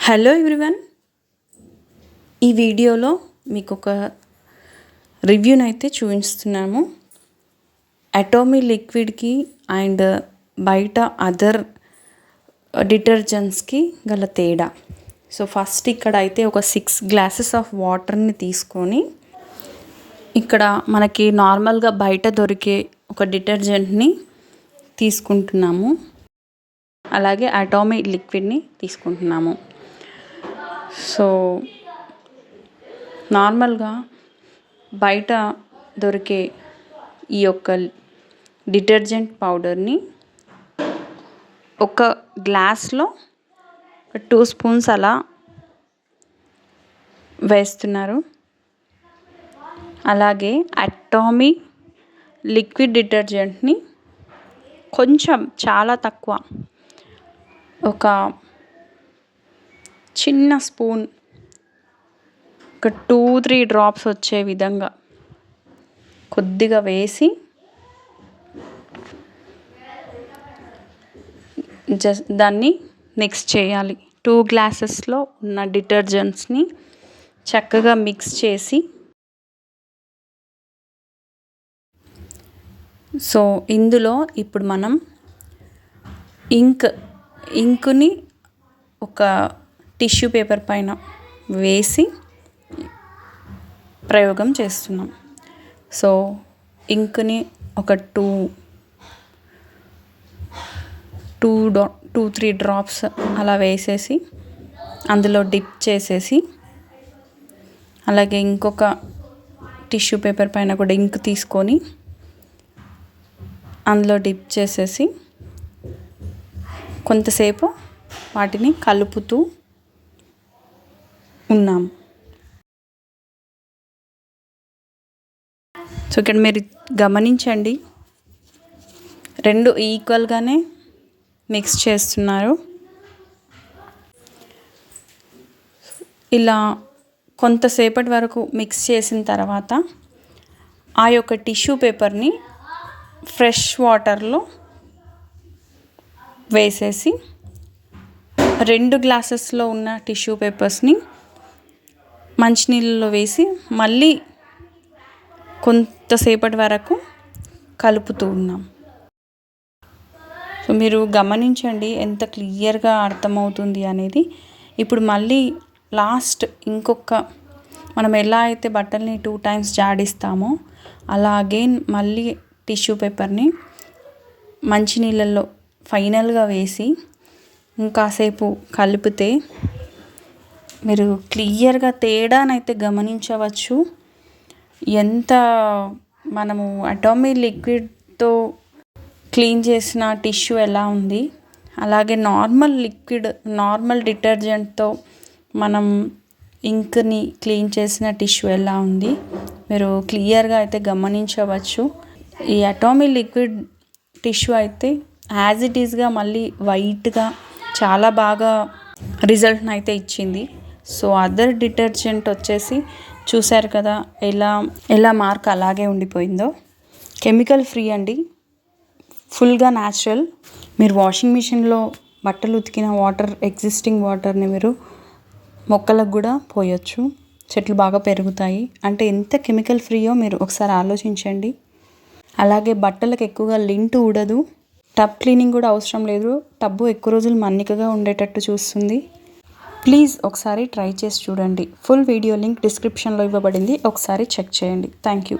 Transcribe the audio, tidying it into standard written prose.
Hello everyone, ఈ వీడియోలో మీకు ఒక రివ్యూనైతే చూపిస్తున్నాము. అటామీ లిక్విడ్కి అండ్ బయట అదర్ డిటర్జెంట్స్కి గల తేడా. సో ఫస్ట్ ఇక్కడ అయితే ఒక 6 గ్లాసెస్ ఆఫ్ వాటర్ని తీసుకొని ఇక్కడ మనకి నార్మల్గా బయట దొరికే ఒక డిటర్జెంట్ని తీసుకుంటున్నాము, అలాగే అటామీ లిక్విడ్ని తీసుకుంటున్నాము. సో నార్మల్గా బయట దొరికే ఈ యొక్క డిటర్జెంట్ పౌడర్ని ఒక గ్లాస్లో 2 స్పూన్స్ అలా వేస్తున్నారు. అలాగే అటామీ లిక్విడ్ డిటర్జెంట్ని కొంచెం చాలా తక్కువ, ఒక చిన్న స్పూన్, ఒక 2-3 డ్రాప్స్ వచ్చే విధంగా కొద్దిగా వేసి దాన్ని మిక్స్ చేయాలి. 2 గ్లాసెస్లో ఉన్న డిటర్జెంట్స్ని చక్కగా మిక్స్ చేసి, సో ఇందులో ఇప్పుడు మనం ఇంకుని ఒక టిష్యూ పేపర్ పైన వేసి ప్రయోగం చేస్తున్నాం. సో ఇంకుని ఒక 2-3 డ్రాప్స్ అలా వేసేసి అందులో డిప్ చేసేసి, అలాగే ఇంకొక టిష్యూ పేపర్ పైన కూడా ఇంక్ తీసుకొని అందులో డిప్ చేసేసి కొంతసేపు వాటిని కలుపుతూ ఉన్నాం. సో ఇక్కడ మీరు గమనించండి, 2 ఈక్వల్గానే మిక్స్ చేస్తున్నారు. ఇలా కొంతసేపటి వరకు మిక్స్ చేసిన తర్వాత ఆ యొక్క టిష్యూ పేపర్ని ఫ్రెష్ వాటర్లో వేసేసి 2 గ్లాసెస్లో ఉన్న టిష్యూ పేపర్స్ని మంచినీళ్ళలో వేసి మళ్ళీ కొంతసేపటి వరకు కలుపుతూ ఉన్నాం. సో మీరు గమనించండి ఎంత క్లియర్గా అర్థమవుతుంది అనేది. ఇప్పుడు మళ్ళీ లాస్ట్ మనం ఎలా అయితే బట్టల్ని 2 టైమ్స్ జాడిస్తామో అలా అగైన్ మళ్ళీ టిష్యూ పేపర్ని మంచినీళ్ళల్లో ఫైనల్గా వేసి ఇంకాసేపు కలిపితే మీరు క్లియర్గా తేడానైతే గమనించవచ్చు. ఎంత మనము అటామీ లిక్విడ్తో క్లీన్ చేసిన టిష్యూ ఎలా ఉంది, అలాగే నార్మల్ డిటర్జెంట్తో మనం ఇంక్ని క్లీన్ చేసిన టిష్యూ ఎలా ఉంది, మీరు క్లియర్గా అయితే గమనించవచ్చు. ఈ అటామీ లిక్విడ్ టిష్యూ అయితే యాజ్ ఇట్ ఈస్గా మళ్ళీ వైట్గా చాలా బాగా రిజల్ట్ని అయితే ఇచ్చింది. సో అదర్ డిటర్జెంట్ వచ్చేసి చూశారు కదా ఎలా మార్క్ అలాగే ఉండిపోయిందో. కెమికల్ ఫ్రీ అండి, ఫుల్గా న్యాచురల్. మీరు వాషింగ్ మిషన్లో బట్టలు ఉతికిన ఎగ్జిస్టింగ్ వాటర్ని మీరు మొక్కలకు కూడా పోయొచ్చు, చెట్లు బాగా పెరుగుతాయి. అంటే ఎంత కెమికల్ ఫ్రీయో మీరు ఒకసారి ఆలోచించండి. అలాగే బట్టలకు ఎక్కువగా లింట్ ఊడదు, టబ్ క్లీనింగ్ కూడా అవసరం లేదు, టబ్బు ఎక్కువ రోజులు మన్నికగా ఉండేటట్టు చూస్తుంది. ప్లీజ్ ఒకసారి ట్రై చేసి చూడండి. ఫుల్ వీడియో లింక్ డిస్క్రిప్షన్లో ఇవ్వబడింది, ఒకసారి చెక్ చేయండి. Thank you.